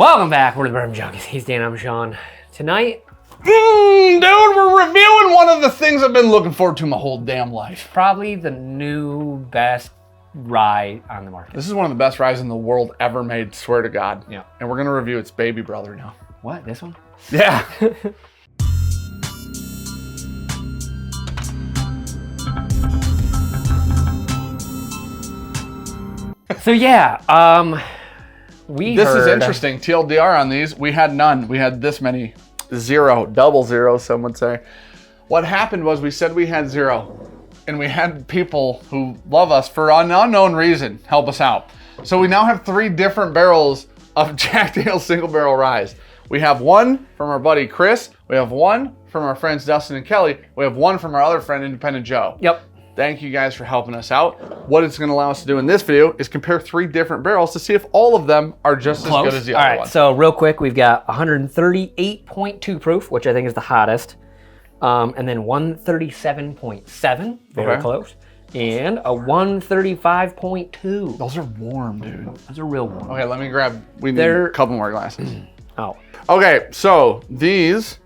Welcome back. We're the Bourbon Junkies. He's Dan, I'm Sean. Tonight, dude, we're reviewing one of the things I've been looking forward to my whole damn life. probably the new best rye on the market. This is one of the best ryes in the world ever made, swear to God. Yeah. And we're gonna review its baby brother now. What, this one? Yeah. So yeah, This is interesting. TLDR on these, we had none. We had this many. 0, double 0, some would say. What happened was we said we had 0, and we had people who love us for an unknown reason help us out. So we now have 3 different barrels of Jack Daniel's single barrel ryes. We have one from our buddy Chris. We have one from our friends Dustin and Kelly. We have one from our other friend Independent Joe. Yep. Thank you guys for helping us out. What it's gonna allow us to do in this video is compare 3 different barrels to see if all of them are just as good as the other one. So real quick, we've got 138.2 proof, which I think is the hottest. And then 137.7, very Okay. close. And a 135.2. Those are warm, dude. Those are real warm. Okay, let me grab, we need They're- a couple more glasses. Oh. Okay, so these,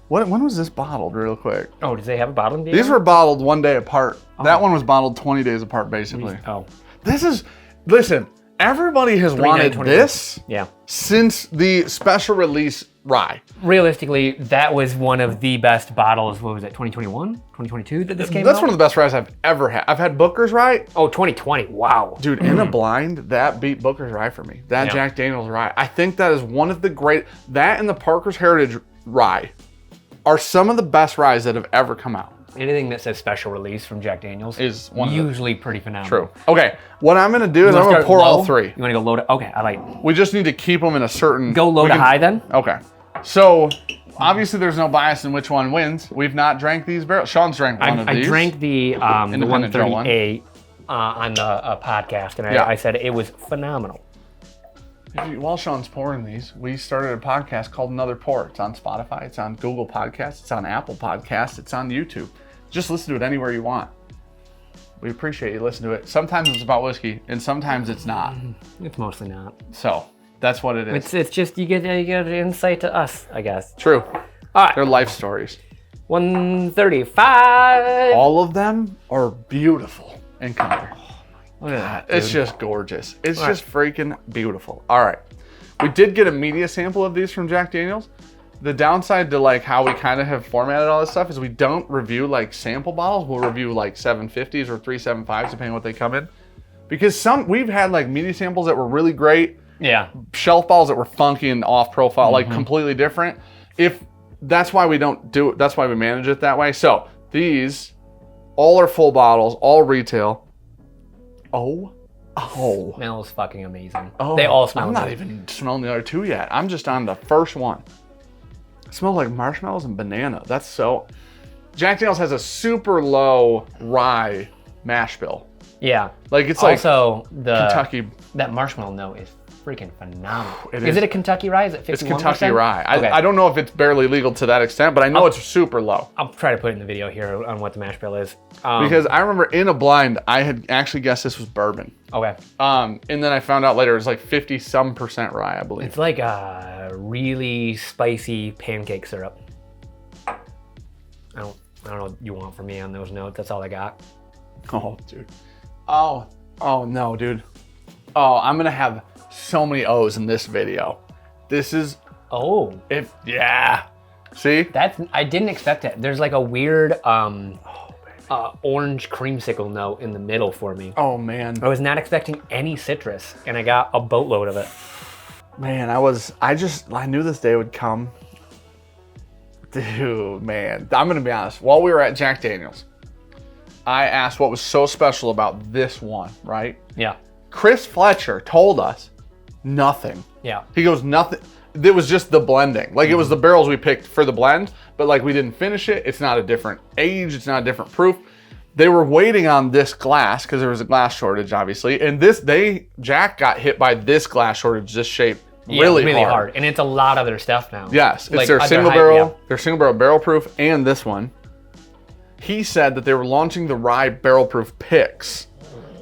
when was this bottled real quick? Oh, did they have a bottling date? These were bottled 1 day apart. That one was bottled 20 days apart, basically. Oh. This is, listen, everybody has wanted 3/9/20. this Yeah. since the special release rye. Realistically, that was one of the best bottles. What was it, 2021? 2022 that this came out? That's one of the best ryes I've ever had. I've had Booker's rye. Oh, 2020. Wow. Dude, in a blind, that beat Booker's rye for me. That Yeah. Jack Daniel's rye. I think that is one of the great, that and the Parker's Heritage rye are some of the best ryes that have ever come out. Anything that says special release from Jack Daniels Is one of the- usually pretty phenomenal. True. Okay, what I'm gonna do You is wanna I'm gonna start pour all low? 3. You want to go low to? Okay, I like. We just need to keep them in a certain... Go low we to can- high then. Okay. So, obviously there's no bias in which one wins. We've not drank these barrels. Sean's drank one of I these. drank the Independent Joe one. 138 on the podcast, and Yeah. I said it was phenomenal. While Sean's pouring these, we started a podcast called Another Pour. It's on Spotify, it's on Google Podcasts, it's on Apple Podcasts, it's on YouTube. Just listen to it anywhere you want. We appreciate you listening to it. Sometimes it's about whiskey, and sometimes it's not. It's mostly not. So, that's what it is. It's just you get insight to us, I guess. True. All right, They're life stories. 135. All of them are beautiful in color. Look at that. It's dude. just gorgeous. It's just freaking beautiful. All right. We did get a media sample of these from Jack Daniel's. The downside to like how we kind of have formatted all this stuff is we don't review like sample bottles. We'll review like 750s or 375s depending on what they come in. Because we've had like media samples that were really great, Yeah. shelf bottles that were funky and off profile, like completely different. That's why we don't do it. That's why we manage it that way. So these all are full bottles, all retail. Oh. Smells fucking amazing. Oh, They all smell I'm not amazing. even smelling the other 2 yet. I'm just on the first one. It smells like marshmallows and banana. That's so... Jack Daniel's has a super low rye mash bill. Yeah. Like it's like Also, the Kentucky. that marshmallow note is freaking phenomenal. It Is is. it a Kentucky rye? Is it 51%? It's Kentucky rye. Okay. I don't know if it's barely legal to that extent, but I know it's super low. I'll try to put it in the video here on what the mash bill is. Because I remember in a blind, I had actually guessed this was bourbon. Okay. And then I found out later it was like 50-some% rye, I believe. It's like a really spicy pancake syrup. I don't know what you want from me on those notes. That's all I got. Oh, dude. Oh no, dude. Oh, I'm gonna have so many O's in this video. This is, Oh, yeah. See? I didn't expect that. There's like a weird orange creamsicle note in the middle for me. Oh man. I was not expecting any citrus, and I got a boatload of it. Man, I knew this day would come. Dude, man. I'm gonna be honest. While we were at Jack Daniel's, I asked what was so special about this one, right? Yeah. Chris Fletcher told us nothing. Yeah. He goes, nothing. It was just the blending. Like, it was the barrels we picked for the blend, but like we didn't finish it. It's not a different age. It's not a different proof. They were waiting on this glass because there was a glass shortage, obviously. And Jack got hit by this glass shortage, this shape, really hard. And it's a lot of their stuff now. Yes, it's Like, their they're single high- barrel, yeah. their single barrel barrel proof, and this one. He said that they were launching the rye barrel proof picks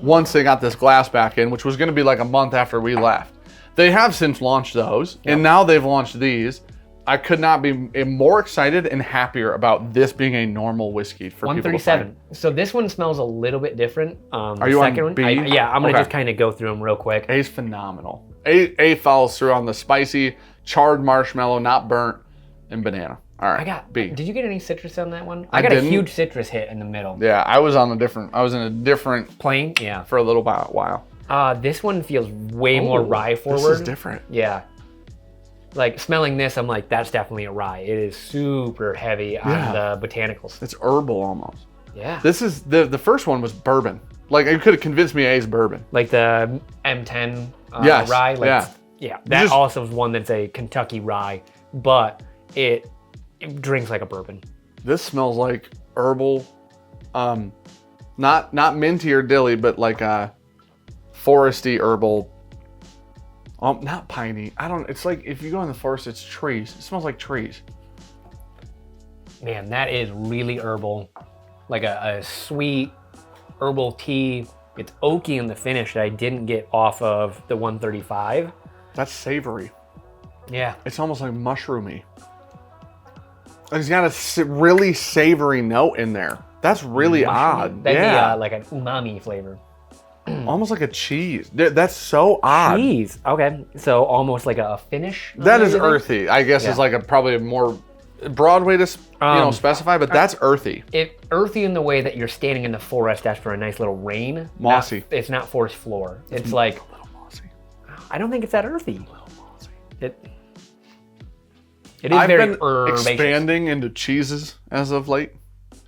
once they got this glass back in, which was going to be like a month after we left. They have since launched those, and now they've launched these. I could not be more excited and happier about this being a normal whiskey for people to 137. find. So this one smells a little bit different. Are you on B? Yeah, I'm going to just kind of go through them real quick. A's phenomenal. A follows through on the spicy, charred marshmallow, not burnt, and banana. All right, I got B. Did you get any citrus on that one? I got didn't. a huge citrus hit in the middle. Yeah, I was in a different Plain? Yeah. for a little while. This one feels way more rye forward. This is different. Yeah. Like smelling this, I'm like, that's definitely a rye. It is super heavy on the botanicals. It's herbal almost. Yeah. This is the first one was bourbon. Like you could have convinced me A's bourbon. Like the M10 Yes, rye. Like, yeah. That also is one that's a Kentucky rye, but it drinks like a bourbon. This smells like herbal, not minty or dilly, but like a foresty herbal. Not piney. It's like if you go in the forest, it's trees. It smells like trees. Man, that is really herbal. Like a sweet herbal tea. It's oaky in the finish that I didn't get off of the 135. That's savory. Yeah. It's almost like mushroomy. It's got a really savory note in there. That's really odd. That'd be like an umami flavor. Almost like a cheese. That's so odd. Cheese. Okay. So almost like a finish. That is earthy. I guess is like probably a more broad way to specify, but that's earthy. Earthy in the way that you're standing in the forest after a nice little rain. Mossy. It's not forest floor. It's like a little mossy. I don't think it's that earthy. A little mossy. It is I've very been herbaceous. expanding into cheeses as of late.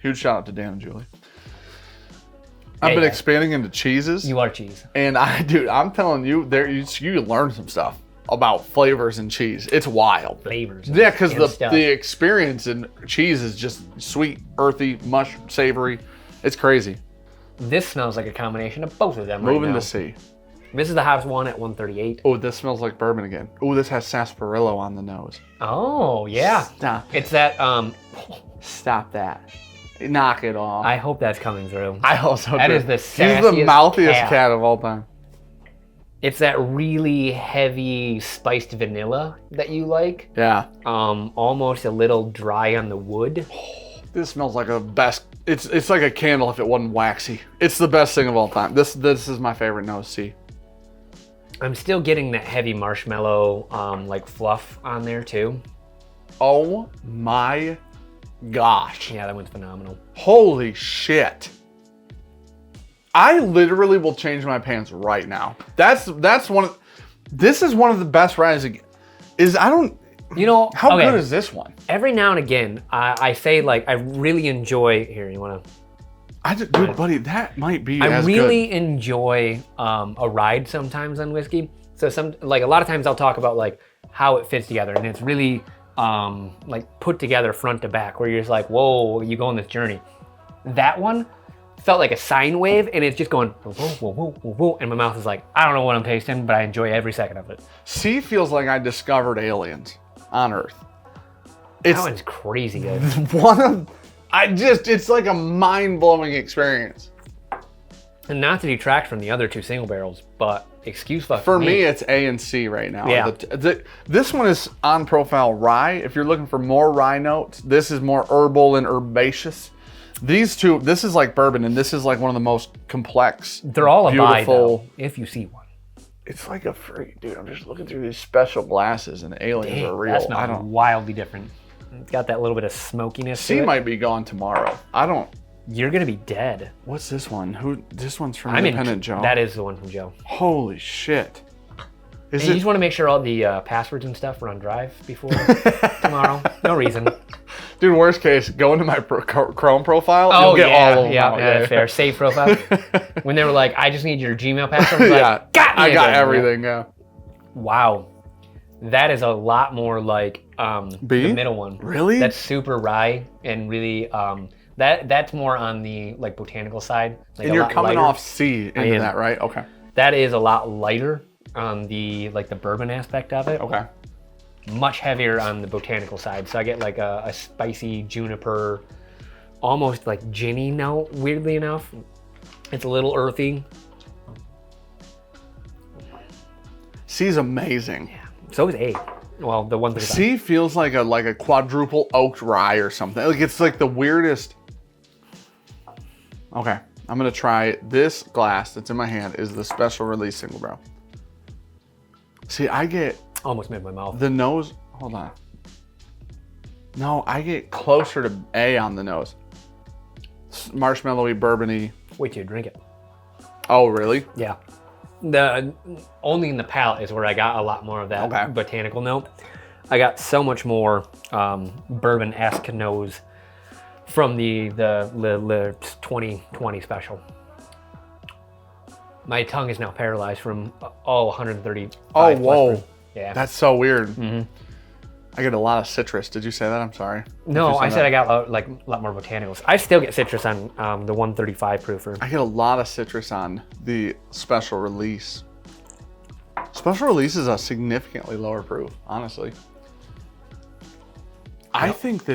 Huge shout out to Dan and Julie. I've been expanding into cheeses. You are cheese. And I'm telling you, you learn some stuff about flavors and cheese. It's wild. Flavors. Yeah, because the experience in cheese is just sweet, earthy, savory. It's crazy. This smells like a combination of both of them. Moving right now. to C. This is the hottest one at 138. Oh, this smells like bourbon again. Oh, this has sarsaparilla on the nose. Oh, yeah. Stop. It's that, Stop that. Knock it off. I hope that's coming through. I also do. That is the sassiest He's the mouthiest cat of all time. It's that really heavy spiced vanilla that you like. Yeah. Almost a little dry on the wood. This smells like a best. It's like a candle if it wasn't waxy. It's the best thing of all time. This is my favorite nose. C. I'm still getting that heavy marshmallow like fluff on there too. Oh my gosh. Yeah, that one's phenomenal. Holy shit. I literally will change my pants right now. This is one of the best rides. How good is this one? Every now and again, I say like I really enjoy. Here, you want to? Dude, buddy, that might be. I really enjoy a ride sometimes on whiskey. So a lot of times I'll talk about like how it fits together, and it's really like put together front to back, where you're just like, whoa, you go on this journey. That one felt like a sine wave, and it's just going whoa, whoa, whoa, whoa, whoa, and my mouth is like, I don't know what I'm tasting, but I enjoy every second of it. C feels like I discovered aliens on Earth. That one's crazy good. It's like a mind-blowing experience. And not to detract from the other two single barrels, but excuse fuck for me, it's A and C right now. Yeah. This one is on profile rye. If you're looking for more rye notes, this is more herbal and herbaceous. These two, this is like bourbon, and this is like one of the most complex. They're all a buy, beautiful. though, if you see one. It's like a freak, dude. I'm just looking through these special glasses, and the aliens are real. That smells wildly different. It's got that little bit of smokiness. C might be gone tomorrow. You're gonna be dead. What's this one? This one's from Independent Joe. That is the one from Joe. Holy shit! You just want to make sure all the passwords and stuff are on Drive before tomorrow. No reason. Dude, worst case, go into my Chrome profile. Oh, you'll get all of them. Yeah, that's fair. Save profile. When they were like, I just need your Gmail password. I was like, I got everything. Yeah. Wow, that is a lot more like B? the middle one. Really? That's super rye and really that's more on the like botanical side. Like and you're coming off C into that, right? Okay. That is a lot lighter on the bourbon aspect of it. Okay. Much heavier on the botanical side. So I get like a spicy juniper, almost like ginny note, weirdly enough. It's a little earthy. C's amazing. Yeah. So is A. Well, the 135. C feels like a quadruple oaked rye or something. Like it's like the weirdest. Okay, I'm gonna try this glass that's in my hand is the special release single barrel. See, I get almost made my mouth. The nose. Hold on. No, I get closer to A on the nose. Marshmallowy, bourbony. Wait till you drink it. Oh, really? Yeah. The only in the palate is where I got a lot more of that botanical note. I got so much more bourbon-esque nose from the 2020 special. My tongue is now paralyzed from 130. Oh, whoa. Proof. Yeah. That's so weird. Mm-hmm. I get a lot of citrus. Did you say that? I'm sorry. No, I said I got a lot more botanicals. I still get citrus on the 135 proofer. I get a lot of citrus on the special release. Special release is a significantly lower proof, honestly. I think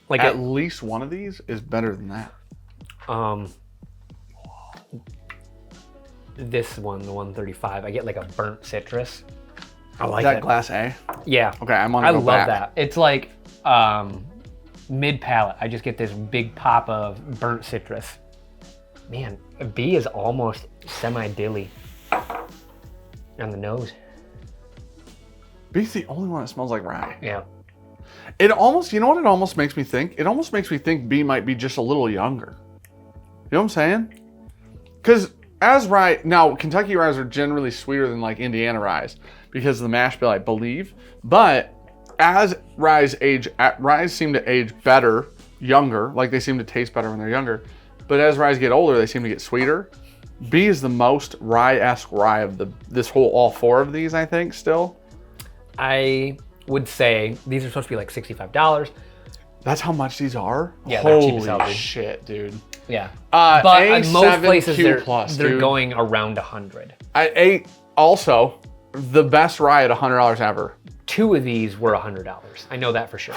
like at least one of these is better than that. This one, the 135, I get like a burnt citrus. I like that glass A? Yeah. Okay, I'm on. I love that. It's like mid palate. I just get this big pop of burnt citrus. Man, B is almost semi-dilly on the nose. B's the only one that smells like rye. Yeah. It almost, you know what it almost makes me think? It almost makes me think B might be just a little younger. You know what I'm saying? Because as rye, now Kentucky ryes are generally sweeter than like Indiana ryes because of the mash bill, I believe. But as ryes age, ryes seem to age better, younger, like they seem to taste better when they're younger. But as ryes get older, they seem to get sweeter. B is the most rye-esque rye of all four of these, I think, still. I would say these are supposed to be like $65. That's how much these are? Yeah, they're cheap as hell, Holy dude. shit, dude. Yeah. But in most places, plus, they're going around 100. I ate also the best rye at $100 ever. 2 of these were $100. I know that for sure.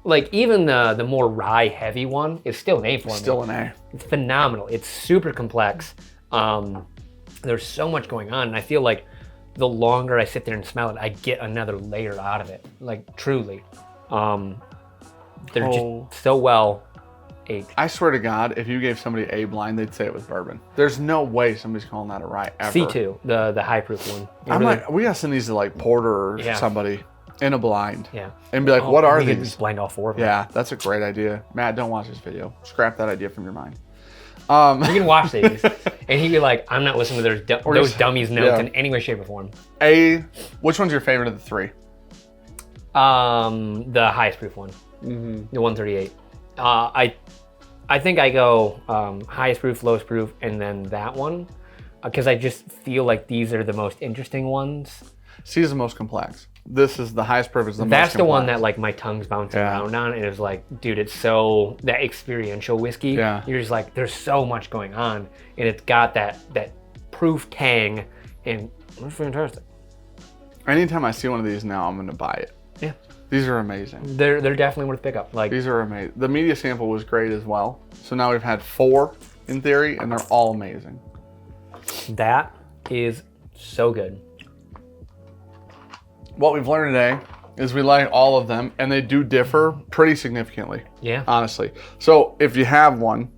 Like even the more rye heavy one is still an A for me. Still an A. It's phenomenal. It's super complex. There's so much going on, and I feel like the longer I sit there and smell it, I get another layer out of it. Like truly, they're just so well aged. I swear to God, if you gave somebody A blind, they'd say it was bourbon. There's no way somebody's calling that a rye ever. C2, the high proof one. I'm like, we gotta send these to like Porter or somebody in a blind. Yeah. And be like, what are these? Just blind all 4 of them. Yeah, that's a great idea. Matt, don't watch this video. Scrap that idea from your mind. You can watch these, and he'd be like, I'm not listening to those dummies' notes in any way, shape, or form. Which one's your favorite of the 3? The highest proof one, the 138. I think I go highest proof, lowest proof, and then that one, because I just feel like these are the most interesting ones. C is the most complex. This is the highest proof. Is the most That's the complex. one that like my tongue's bouncing around on, and it's like, dude, it's so that experiential whiskey. Yeah. You're just like, there's so much going on, and it's got that proof tang, and it's fantastic. Anytime I see one of these now, I'm gonna buy it. Yeah. These are amazing. They're definitely worth pickup. Like these are amazing. The media sample was great as well. So now we've had 4 in theory, and they're all amazing. That is so good. What we've learned today is we like all of them, and they do differ pretty significantly. Yeah. Honestly. So if you have one,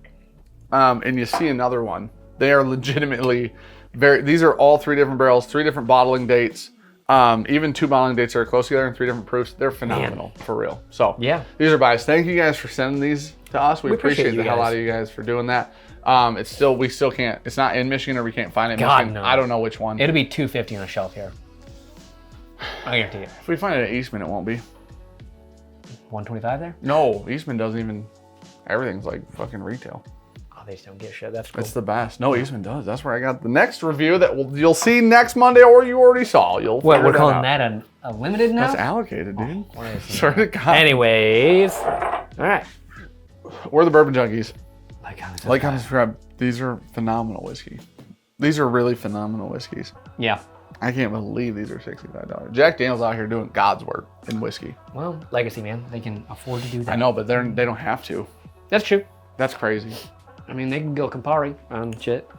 and you see another one, they are legitimately these are all 3 different barrels, 3 different bottling dates. Even 2 bottling dates are close together in 3 different proofs. They're phenomenal, for real. So yeah, these are buys. Thank you guys for sending these to us. We appreciate the hell out of you guys for doing that. We still can't. It's not in Michigan, or we can't find it in Michigan. No. I don't know which one. It'll be $2.50 on a shelf here. I guarantee it. If we find it at Eastman, it won't be. $125 there? No, Eastman doesn't even. Everything's like fucking retail. Oh, they just don't get shit. That's cool. It's the best. No, Eastman does. That's where I got the next review that you'll see next Monday, or you already saw. We're calling that a limited now? That's allocated, dude. Sorry to God. Anyways, all right. We're the Bourbon Junkies. Like, comment, subscribe. These are phenomenal whiskey. These are really phenomenal whiskeys. Yeah. I can't believe these are $65. Jack Daniel's out here doing God's work in whiskey. Well, legacy, man. They can afford to do that. I know, but they don't have to. That's true. That's crazy. I mean, they can go Campari on shit.